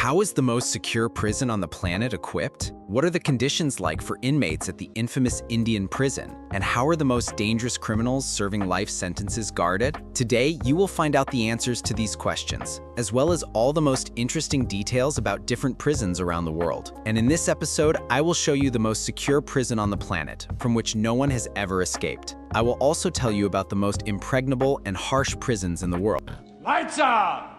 How is the most secure prison on the planet equipped? What are the conditions like for inmates at the infamous Indian prison? And how are the most dangerous criminals serving life sentences guarded? Today, you will find out the answers to these questions, as well as all the most interesting details about different prisons around the world. And in this episode, I will show you the most secure prison on the planet, from which no one has ever escaped. I will also tell you about the most impregnable and harsh prisons in the world. Lights out!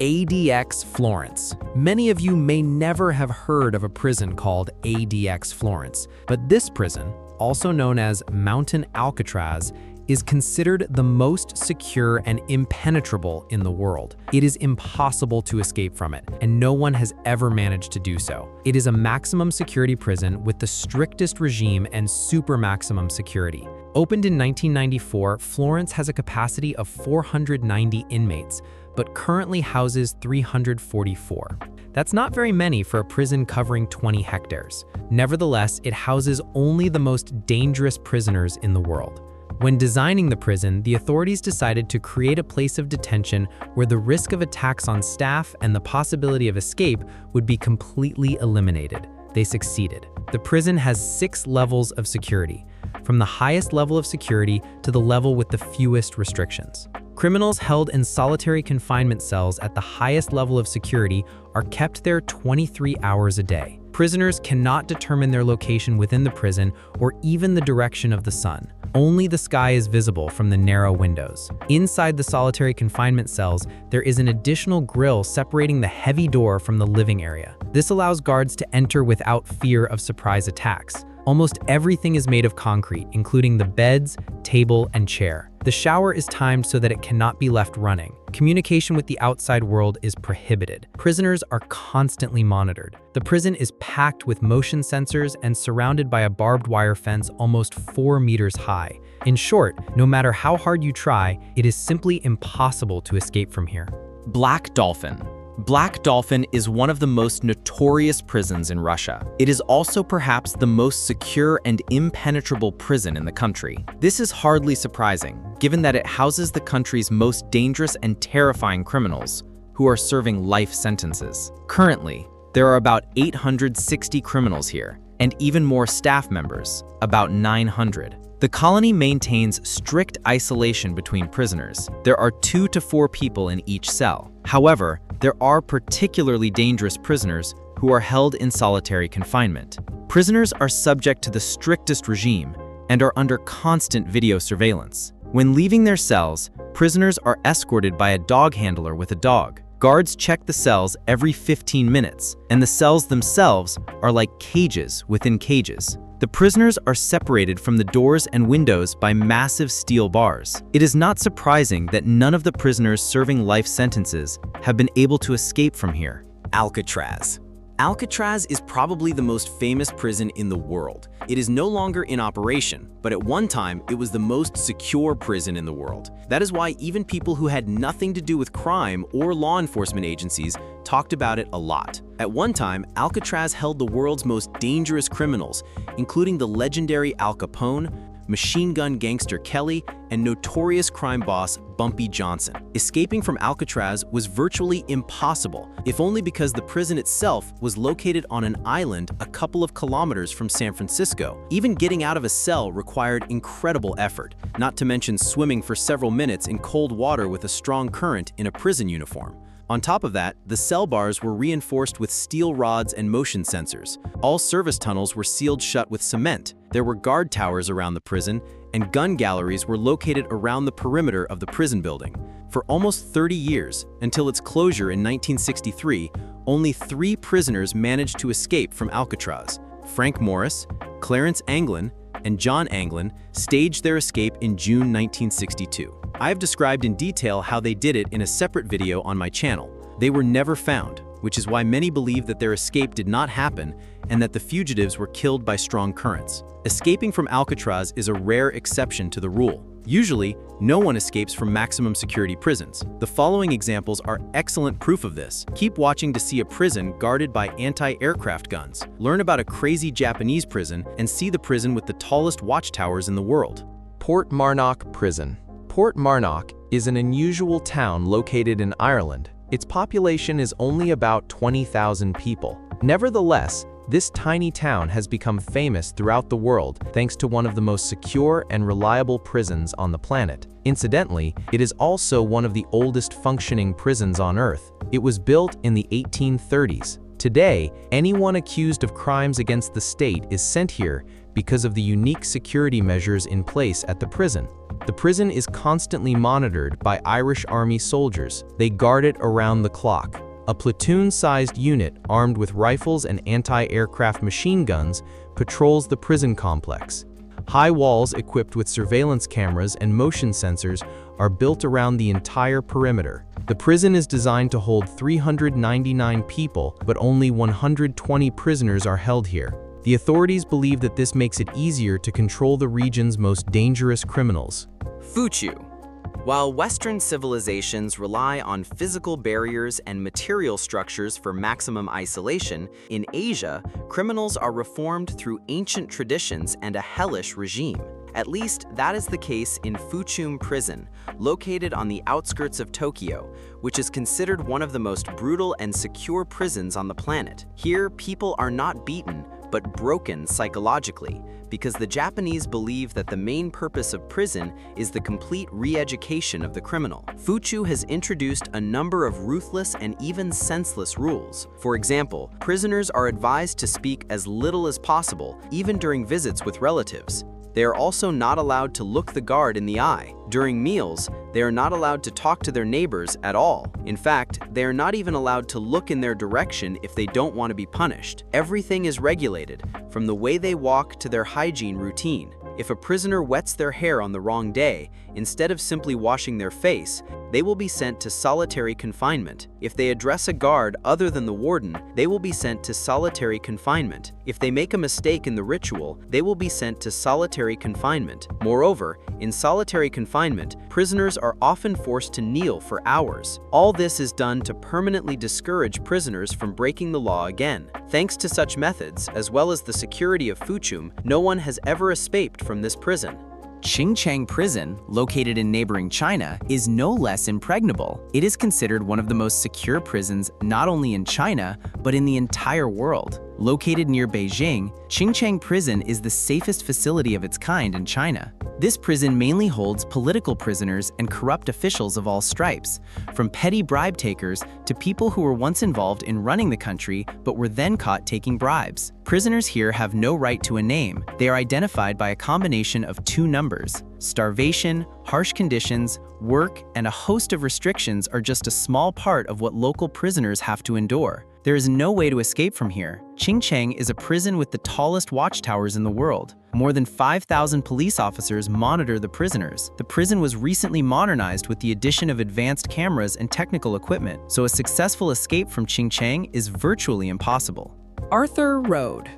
ADX Florence. Many of you may never have heard of a prison called ADX Florence, but this prison, also known as Mountain Alcatraz, is considered the most secure and impenetrable in the world. It is impossible to escape from it, and no one has ever managed to do so. It is a maximum security prison with the strictest regime and super maximum security. Opened in 1994, Florence has a capacity of 490 inmates, but currently houses 344. That's not very many for a prison covering 20 hectares. Nevertheless, it houses only the most dangerous prisoners in the world. When designing the prison, the authorities decided to create a place of detention where the risk of attacks on staff and the possibility of escape would be completely eliminated. They succeeded. The prison has 6 levels of security, from the highest level of security to the level with the fewest restrictions. Criminals held in solitary confinement cells at the highest level of security are kept there 23 hours a day. Prisoners cannot determine their location within the prison or even the direction of the sun. Only the sky is visible from the narrow windows. Inside the solitary confinement cells, there is an additional grille separating the heavy door from the living area. This allows guards to enter without fear of surprise attacks. Almost everything is made of concrete, including the beds, table, and chair. The shower is timed so that it cannot be left running. Communication with the outside world is prohibited. Prisoners are constantly monitored. The prison is packed with motion sensors and surrounded by a barbed wire fence almost 4 meters high. In short, no matter how hard you try, it is simply impossible to escape from here. Black Dolphin. Black Dolphin is one of the most notorious prisons in Russia. It is also perhaps the most secure and impenetrable prison in the country. This is hardly surprising, given that it houses the country's most dangerous and terrifying criminals, who are serving life sentences. Currently, there are about 860 criminals here, and even more staff members, about 900. The colony maintains strict isolation between prisoners. There are 2 to 4 people in each cell. However, there are particularly dangerous prisoners who are held in solitary confinement. Prisoners are subject to the strictest regime and are under constant video surveillance. When leaving their cells, prisoners are escorted by a dog handler with a dog. Guards check the cells every 15 minutes, and the cells themselves are like cages within cages. The prisoners are separated from the doors and windows by massive steel bars. It is not surprising that none of the prisoners serving life sentences have been able to escape from here. Alcatraz. Alcatraz is probably the most famous prison in the world. It is no longer in operation, but at one time it was the most secure prison in the world. That is why even people who had nothing to do with crime or law enforcement agencies talked about it a lot. At one time, Alcatraz held the world's most dangerous criminals, including the legendary Al Capone, machine gun gangster Kelly, and notorious crime boss Bumpy Johnson. Escaping from Alcatraz was virtually impossible, if only because the prison itself was located on an island a couple of kilometers from San Francisco. Even getting out of a cell required incredible effort, not to mention swimming for several minutes in cold water with a strong current in a prison uniform. On top of that, the cell bars were reinforced with steel rods and motion sensors. All service tunnels were sealed shut with cement. There were guard towers around the prison, and gun galleries were located around the perimeter of the prison building. For almost 30 years, until its closure in 1963, only 3 prisoners managed to escape from Alcatraz. Frank Morris, Clarence Anglin, and John Anglin staged their escape in June 1962. I have described in detail how they did it in a separate video on my channel. They were never found, which is why many believe that their escape did not happen and that the fugitives were killed by strong currents. Escaping from Alcatraz is a rare exception to the rule. Usually, no one escapes from maximum security prisons. The following examples are excellent proof of this. Keep watching to see a prison guarded by anti-aircraft guns. Learn about a crazy Japanese prison and see the prison with the tallest watchtowers in the world. Portmarnock Prison. Portmarnock is an unusual town located in Ireland Its population is only about 20,000 people. Nevertheless, this tiny town has become famous throughout the world thanks to one of the most secure and reliable prisons on the planet. Incidentally, it is also one of the oldest functioning prisons on Earth. It was built in the 1830s. Today, anyone accused of crimes against the state is sent here because of the unique security measures in place at the prison. The prison is constantly monitored by Irish Army soldiers. They guard it around the clock. A platoon-sized unit armed with rifles and anti-aircraft machine guns patrols the prison complex. High walls equipped with surveillance cameras and motion sensors are built around the entire perimeter. The prison is designed to hold 399 people, but only 120 prisoners are held here. The authorities believe that this makes it easier to control the region's most dangerous criminals. Fuchu. While Western civilizations rely on physical barriers and material structures for maximum isolation, in Asia, criminals are reformed through ancient traditions and a hellish regime. At least that is the case in Fuchu Prison, located on the outskirts of Tokyo, which is considered one of the most brutal and secure prisons on the planet. Here, people are not beaten, but broken psychologically, because the Japanese believe that the main purpose of prison is the complete re-education of the criminal. Fuchu has introduced a number of ruthless and even senseless rules. For example, prisoners are advised to speak as little as possible, even during visits with relatives. They are also not allowed to look the guard in the eye. During meals, they are not allowed to talk to their neighbors at all. In fact, they are not even allowed to look in their direction if they don't want to be punished. Everything is regulated, from the way they walk to their hygiene routine. If a prisoner wets their hair on the wrong day, instead of simply washing their face, they will be sent to solitary confinement. If they address a guard other than the warden, they will be sent to solitary confinement. If they make a mistake in the ritual, they will be sent to solitary confinement. Moreover, in solitary confinement, prisoners are often forced to kneel for hours. All this is done to permanently discourage prisoners from breaking the law again. Thanks to such methods, as well as the security of Fuchu, no one has ever escaped from this prison. Qincheng Prison, located in neighboring China, is no less impregnable. It is considered one of the most secure prisons not only in China, but in the entire world. Located near Beijing, Qincheng Prison is the safest facility of its kind in China. This prison mainly holds political prisoners and corrupt officials of all stripes, from petty bribe takers to people who were once involved in running the country but were then caught taking bribes. Prisoners here have no right to a name. They are identified by a combination of two numbers. Starvation, harsh conditions, work, and a host of restrictions are just a small part of what local prisoners have to endure. There is no way to escape from here. Qincheng is a prison with the tallest watchtowers in the world. More than 5,000 police officers monitor the prisoners. The prison was recently modernized with the addition of advanced cameras and technical equipment, so a successful escape from Qincheng is virtually impossible. Arthur Road.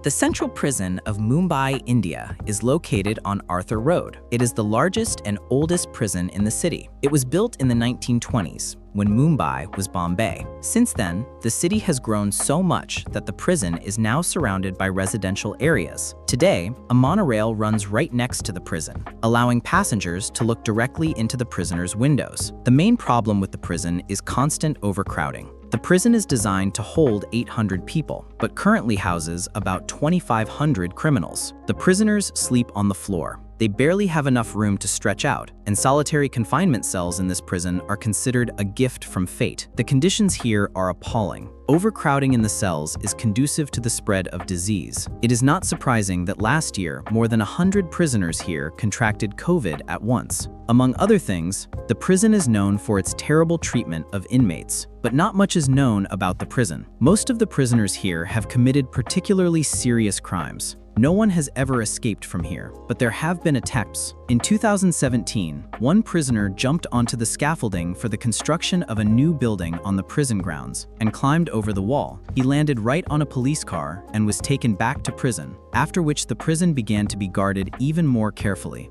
The central prison of Mumbai, India, is located on Arthur Road. It is the largest and oldest prison in the city. It was built in the 1920s, when Mumbai was Bombay. Since then, the city has grown so much that the prison is now surrounded by residential areas. Today, a monorail runs right next to the prison, allowing passengers to look directly into the prisoners' windows. The main problem with the prison is constant overcrowding. The prison is designed to hold 800 people, but currently houses about 2,500 criminals. The prisoners sleep on the floor. They barely have enough room to stretch out, and solitary confinement cells in this prison are considered a gift from fate. The conditions here are appalling. Overcrowding in the cells is conducive to the spread of disease. It is not surprising that last year, more than 100 prisoners here contracted COVID at once. Among other things, the prison is known for its terrible treatment of inmates, but not much is known about the prison. Most of the prisoners here have committed particularly serious crimes. No one has ever escaped from here, but there have been attempts. In 2017, one prisoner jumped onto the scaffolding for the construction of a new building on the prison grounds and climbed over the wall. He landed right on a police car and was taken back to prison, after which the prison began to be guarded even more carefully.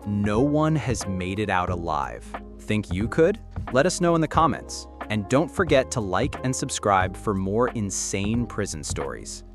No one has made it out alive. Think you could? Let us know in the comments. And don't forget to like and subscribe for more insane prison stories.